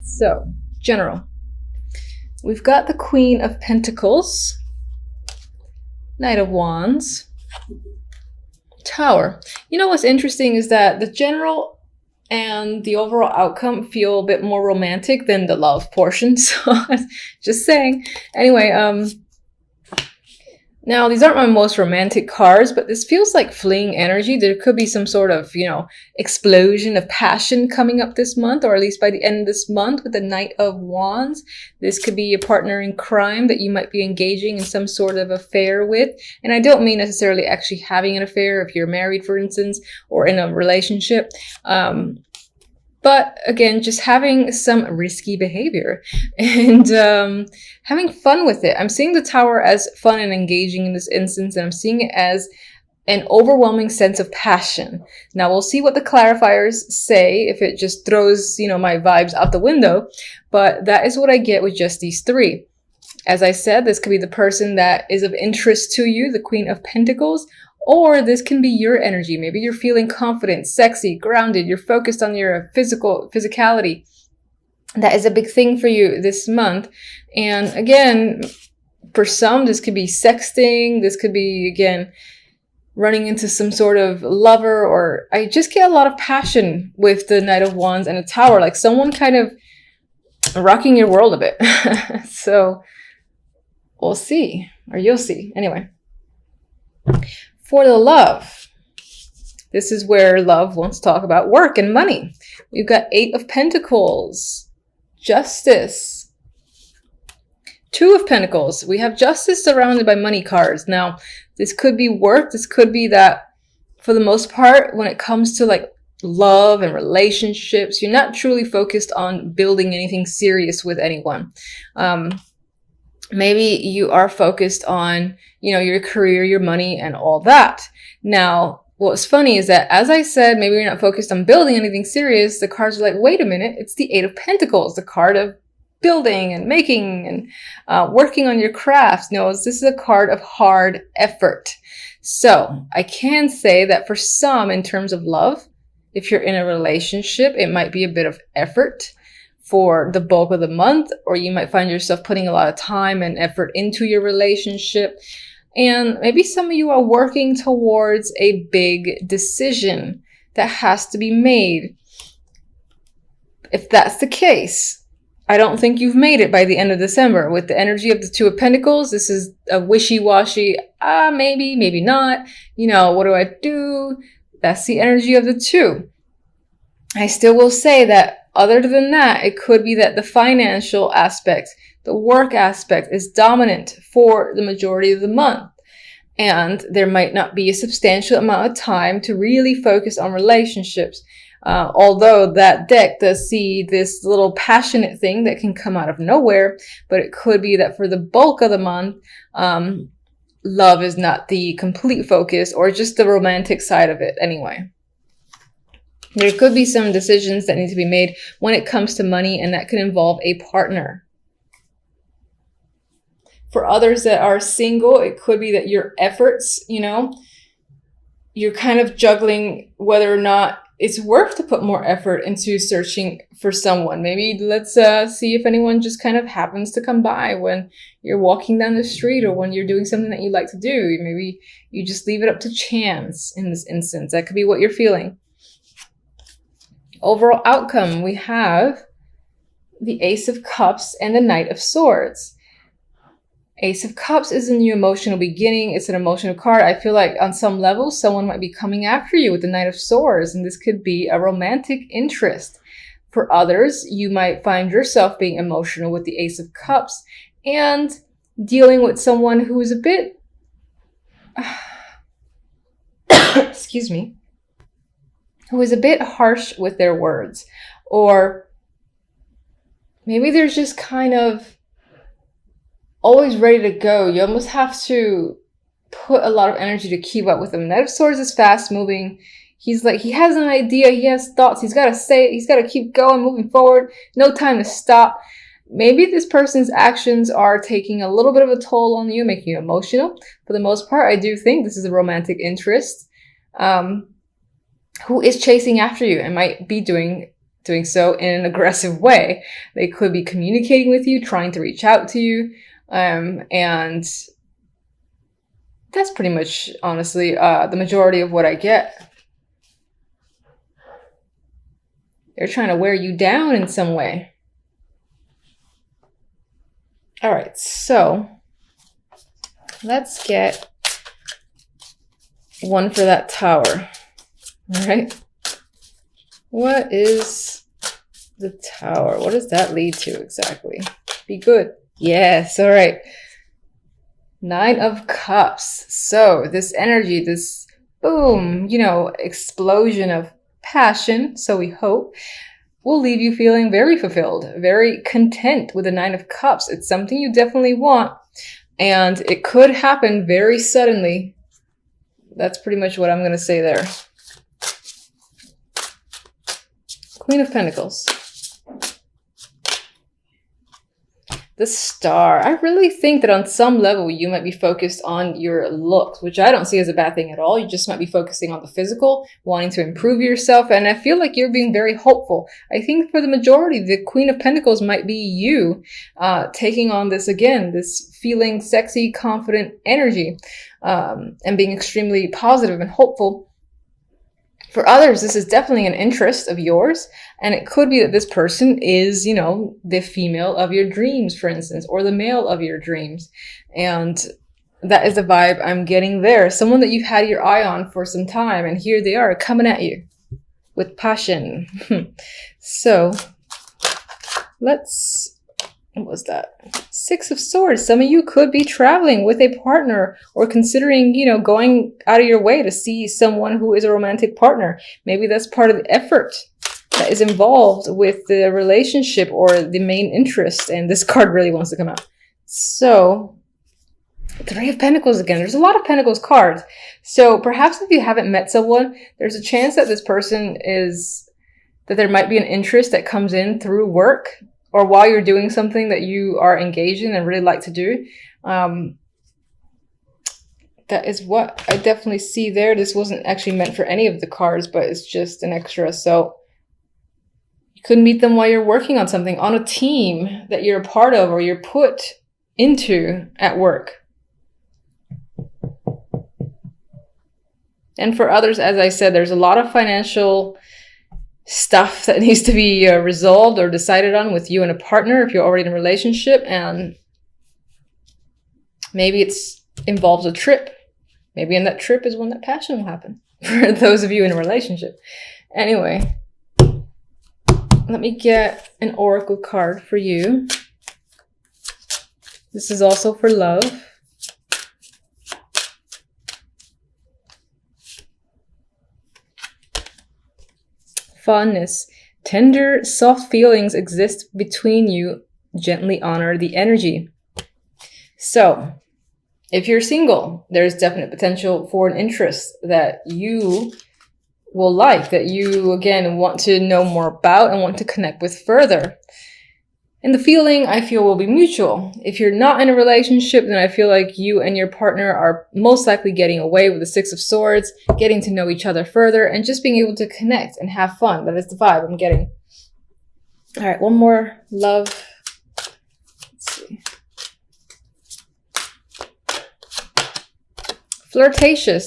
So, general. We've got the Queen of Pentacles, Knight of Wands, Tower. You know what's interesting is that the general and the overall outcome feel a bit more romantic than the love portion. So, just saying. Anyway, now, these aren't my most romantic cards, but this feels like fleeing energy. There could be some sort of, explosion of passion coming up this month, or at least by the end of this month with the Knight of Wands. This could be a partner in crime that you might be engaging in some sort of affair with. And I don't mean necessarily actually having an affair if you're married, for instance, or in a relationship. But again, just having some risky behavior and having fun with it. I'm seeing the Tower as fun and engaging in this instance, and I'm seeing it as an overwhelming sense of passion. Now, we'll see what the clarifiers say if it just throws, my vibes out the window. But that is what I get with just these three. As I said, this could be the person that is of interest to you, the Queen of Pentacles. Or this can be your energy. Maybe you're feeling confident, sexy, grounded. You're focused on your physicality. That is a big thing for you this month. And again, for some, this could be sexting. This could be, again, running into some sort of lover. Or I just get a lot of passion with the Knight of Wands and the Tower. Like someone kind of rocking your world a bit. So we'll see. Or you'll see. Anyway. For the love, this is where love wants to talk about work and money. We've got 8 of Pentacles, Justice, 2 of Pentacles. We have Justice surrounded by money cards. Now, this could be work. This could be that for the most part, when it comes to like love and relationships, you're not truly focused on building anything serious with anyone. Maybe you are focused on, your career, your money, and all that. Now, what's funny is that, as I said, maybe you're not focused on building anything serious. The cards are like, wait a minute, it's the 8 of Pentacles, the card of building and making and working on your crafts. No, this is a card of hard effort. So I can say that for some, in terms of love, if you're in a relationship, it might be a bit of effort for the bulk of the month, or you might find yourself putting a lot of time and effort into your relationship. And maybe some of you are working towards a big decision that has to be made. If that's the case, I don't think you've made it by the end of December. With the energy of the 2 of Pentacles, this is a wishy-washy, maybe, maybe not. What do I do? That's the energy of the 2. I still will say that other than that, it could be that the financial aspect, the work aspect is dominant for the majority of the month. And there might not be a substantial amount of time to really focus on relationships. Although that deck does see this little passionate thing that can come out of nowhere. But it could be that for the bulk of the month, love is not the complete focus, or just the romantic side of it anyway. There could be some decisions that need to be made when it comes to money, and that could involve a partner. For others that are single, it could be that your efforts, you're kind of juggling whether or not it's worth to put more effort into searching for someone. Maybe let's see if anyone just kind of happens to come by when you're walking down the street, or when you're doing something that you like to do. Maybe you just leave it up to chance in this instance. That could be what you're feeling. Overall outcome, we have the Ace of Cups and the Knight of Swords. Ace of Cups is a new emotional beginning. It's an emotional card. I feel like on some level, someone might be coming after you with the Knight of Swords, and this could be a romantic interest. For others, you might find yourself being emotional with the Ace of Cups and dealing with someone who is a bit, excuse me, who is a bit harsh with their words. Or maybe they're just kind of always ready to go. You almost have to put a lot of energy to keep up with them. Knight of Swords is fast moving. He's like, he has an idea, he has thoughts, he's got to say it, he's got to keep going, moving forward. No time to stop. Maybe this person's actions are taking a little bit of a toll on you, making you emotional. For the most part, I do think this is a romantic interest. Who is chasing after you and might be doing doing so in an aggressive way. They could be communicating with you, trying to reach out to you. And that's pretty much, honestly, the majority of what I get. They're trying to wear you down in some way. All right, so let's get one for that Tower. All right. What is the Tower? What does that lead to exactly? Be good. Yes. All right. 9 of Cups. So this energy, this boom, explosion of passion, so we hope, will leave you feeling very fulfilled, very content with the 9 of Cups. It's something you definitely want, and it could happen very suddenly. That's pretty much what I'm going to say there. Queen of Pentacles. The Star. I really think that on some level you might be focused on your looks, which I don't see as a bad thing at all. You just might be focusing on the physical, wanting to improve yourself, and I feel like you're being very hopeful. I think for the majority, the Queen of Pentacles might be you taking on this again, this feeling sexy, confident energy, and being extremely positive and hopeful. For others, this is definitely an interest of yours, and it could be that this person is, the female of your dreams, for instance, or the male of your dreams. And that is the vibe I'm getting there. Someone that you've had your eye on for some time, and here they are coming at you with passion. So what was that? 6 of Swords. Some of you could be traveling with a partner or considering, going out of your way to see someone who is a romantic partner. Maybe that's part of the effort that is involved with the relationship or the main interest. And this card really wants to come out. So, 3 of Pentacles again. There's a lot of Pentacles cards. So perhaps if you haven't met someone, there's a chance that this person that there might be an interest that comes in through work, or while you're doing something that you are engaged in and really like to do. That is what I definitely see there. This wasn't actually meant for any of the cards, but it's just an extra. So you could meet them while you're working on something, on a team that you're a part of or you're put into at work. And for others, as I said, there's a lot of financial stuff that needs to be resolved or decided on with you and a partner if you're already in a relationship, and maybe it's involves a trip. Maybe in that trip is when that passion will happen for those of you in a relationship. Anyway, let me get an oracle card for you. This is also for love. Fondness. Tender, soft feelings exist between you. Gently honor the energy. So, if you're single, there's definite potential for an interest that you will like, that you, again, want to know more about and want to connect with further. And the feeling, I feel, will be mutual. If you're not in a relationship, then I feel like you and your partner are most likely getting away with the 6 of Swords, getting to know each other further, and just being able to connect and have fun. That is the vibe I'm getting. All right, one more. Love. Let's see. Flirtatious.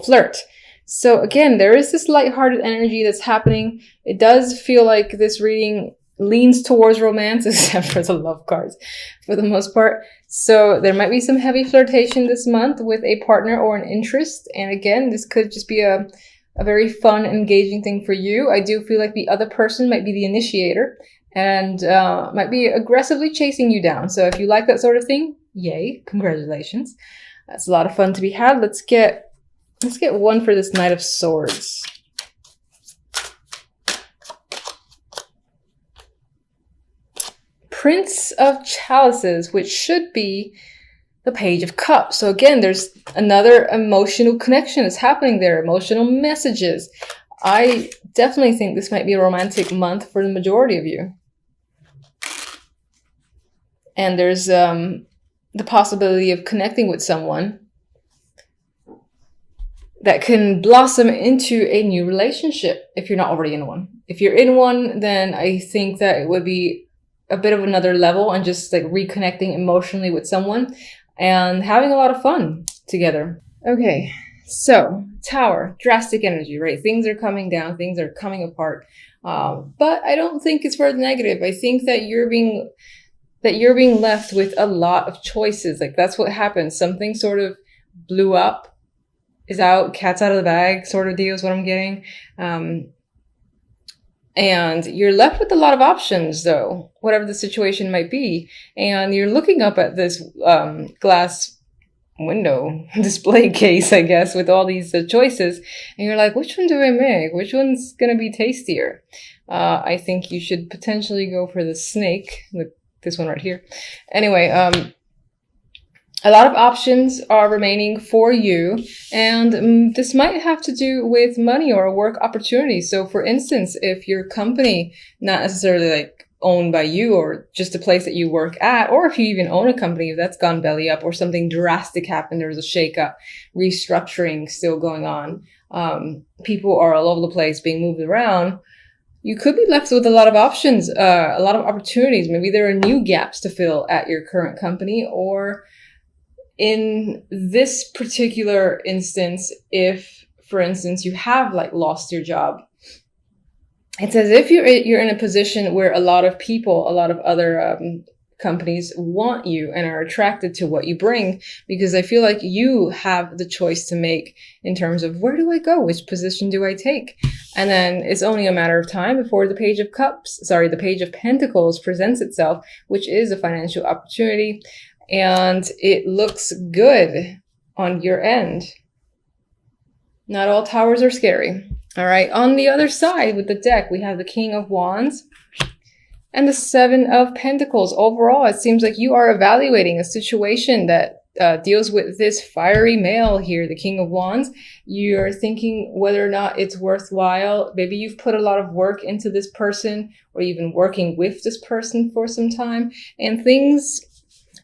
Flirt. So again, there is this lighthearted energy that's happening. It does feel like this reading leans towards romance, except for the love cards for the most part. So there might be some heavy flirtation this month with a partner or an interest. And again, this could just be a very fun, engaging thing for you. I do feel like the other person might be the initiator and might be aggressively chasing you down. So if you like that sort of thing, yay, congratulations. That's a lot of fun to be had. Let's get one for this Knight of Swords. Prince of Chalices, which should be the Page of Cups. So again, there's another emotional connection that's happening there, emotional messages. I definitely think this might be a romantic month for the majority of you. And there's the possibility of connecting with someone that can blossom into a new relationship if you're not already in one. If you're in one, then I think that it would be a bit of another level and just like reconnecting emotionally with someone and having a lot of fun together. Okay, so Tower, drastic energy, right? Things are coming down, things are coming apart. But I don't think it's for the negative. I think that you're being left with a lot of choices. Like that's what happens. Something sort of blew up, is out, cat's out of the bag sort of deal is what I'm getting. And you're left with a lot of options though, whatever the situation might be. And you're looking up at this glass window display case, I guess, with all these choices. And you're like, which one do I make? Which one's going to be tastier? I think you should potentially go for the snake, this one right here. Anyway, a lot of options are remaining for you, and this might have to do with money or a work opportunity. So for instance, if your company, not necessarily like owned by you or just a place that you work at, or if you even own a company that's gone belly up or something drastic happened, there's a shakeup, restructuring still going on, people are all over the place being moved around, you could be left with a lot of options, a lot of opportunities. Maybe there are new gaps to fill at your current company, or in this particular instance, if, for instance, you have like lost your job, it's as if you're in a position where a lot of people, a lot of other companies want you and are attracted to what you bring, because I feel like you have the choice to make in terms of where do I go? Which position do I take? And then it's only a matter of time before the Page of Pentacles presents itself, which is a financial opportunity. And it looks good on your end. Not all towers are scary. All right. On the other side with the deck, we have the King of Wands and the Seven of Pentacles. Overall, it seems like you are evaluating a situation that deals with this fiery male here, the King of Wands. You're thinking whether or not it's worthwhile. Maybe you've put a lot of work into this person, or you've been working with this person for some time, and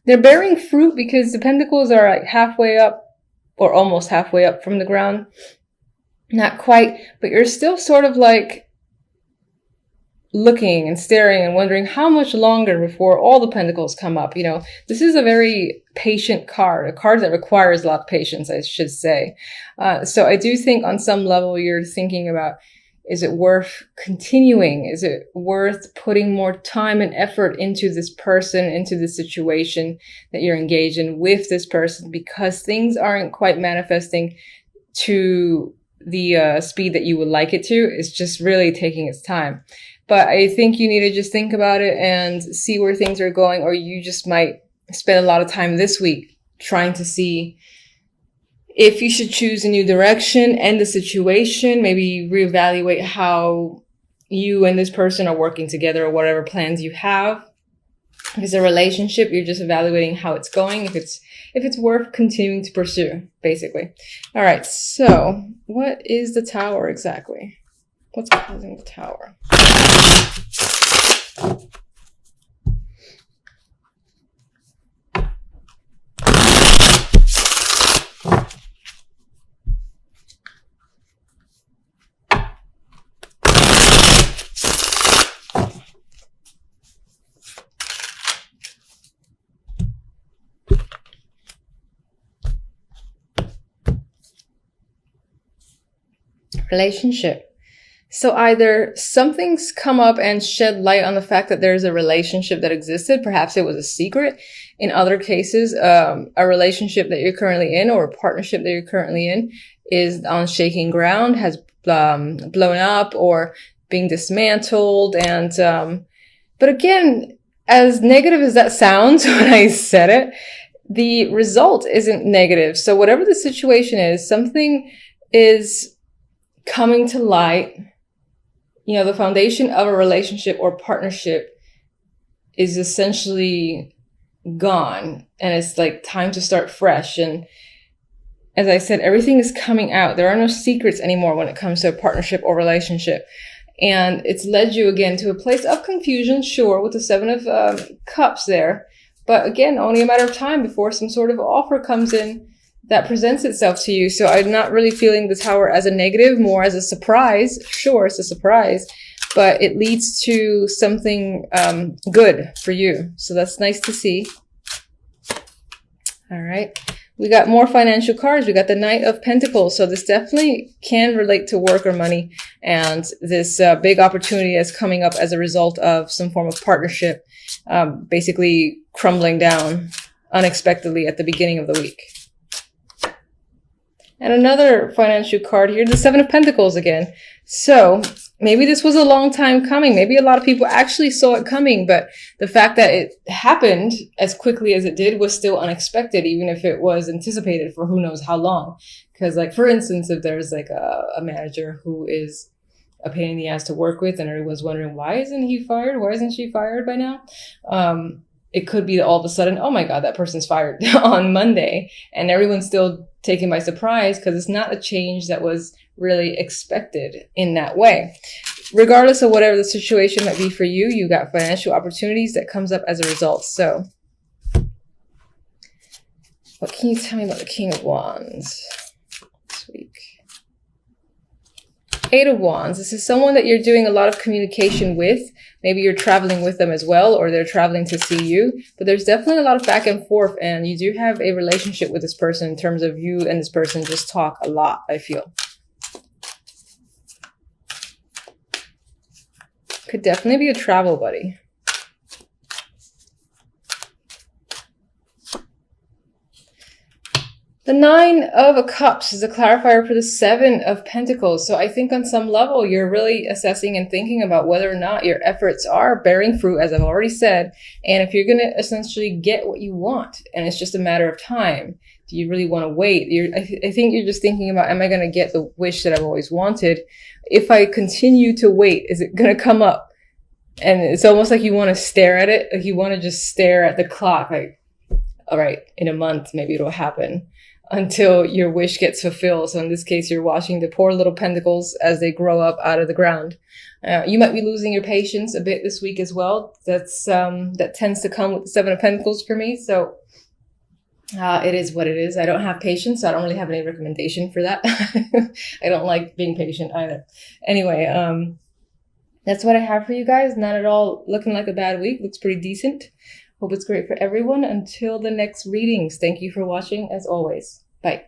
they're bearing fruit because the pentacles are like halfway up or almost halfway up from the ground. Not quite, but you're still sort of like looking and staring and wondering how much longer before all the pentacles come up. You know, this is a very patient card, a card that requires a lot of patience, I should say. So I do think on some level you're thinking about, is it worth continuing? Is it worth putting more time and effort into this person, into the situation that you're engaged in with this person, because things aren't quite manifesting to the speed that you would like it to? It's just really taking its time. But I think you need to just think about it and see where things are going, or you just might spend a lot of time this week trying to see if you should choose a new direction, end the situation, maybe reevaluate how you and this person are working together or whatever plans you have. If it's a relationship, you're just evaluating how it's going, if it's worth continuing to pursue, basically. All right, so what is the Tower exactly? What's causing the Tower? Relationship. So either something's come up and shed light on the fact that there's a relationship that existed. Perhaps it was a secret. In other cases, a relationship that you're currently in or a partnership that you're currently in is on shaking ground, has blown up or being dismantled. And but again, as negative as that sounds when I said it, the result isn't negative. So whatever the situation is, something is coming to light. You know, the foundation of a relationship or partnership is essentially gone, and it's like time to start fresh. And as I said, everything is coming out. There are no secrets anymore when it comes to a partnership or relationship. And it's led you again to a place of confusion, sure, with the Seven of Cups there. But again, only a matter of time before some sort of offer comes in that presents itself to you. So I'm not really feeling the Tower as a negative, more as a surprise. Sure, it's a surprise, but it leads to something good for you. So that's nice to see. All right. We got more financial cards. We got the Knight of Pentacles. So this definitely can relate to work or money. And this big opportunity is coming up as a result of some form of partnership, basically crumbling down unexpectedly at the beginning of the week. And another financial card here, the Seven of Pentacles again. So maybe this was a long time coming. Maybe a lot of people actually saw it coming, but the fact that it happened as quickly as it did was still unexpected, even if it was anticipated for who knows how long. Because like, for instance, if there's like a manager who is a pain in the ass to work with and everyone's wondering, why isn't he fired? Why isn't she fired by now? It could be that all of a sudden, oh my God, that person's fired on Monday, and everyone's still taken by surprise because it's not a change that was really expected in that way. Regardless of whatever the situation might be for you, you got financial opportunities that comes up as a result. So what can you tell me about the King of Wands this week? Eight of Wands. This is someone that you're doing a lot of communication with. Maybe you're traveling with them as well, or they're traveling to see you. But there's definitely a lot of back and forth, and you do have a relationship with this person in terms of you and this person just talk a lot, I feel. Could definitely be a travel buddy. The Nine of Cups is a clarifier for the Seven of Pentacles. So I think on some level, you're really assessing and thinking about whether or not your efforts are bearing fruit, as I've already said. And if you're going to essentially get what you want, and it's just a matter of time, do you really want to wait? I think you're just thinking about, am I going to get the wish that I've always wanted? If I continue to wait, is it going to come up? And it's almost like you want to stare at it. Like you want to just stare at the clock. Like, all right, in a month, maybe it'll happen, until your wish gets fulfilled. So in this case, you're watching the poor little pentacles as they grow up out of the ground. You might be losing your patience a bit this week as well. That tends to come with the Seven of Pentacles for me. So it is what it is. I don't have patience, so I don't really have any recommendation for that. I don't like being patient either. Anyway, that's what I have for you guys. Not at all looking like a bad week. Looks pretty decent. Hope it's great for everyone. Until the next readings, thank you for watching as always. Bye.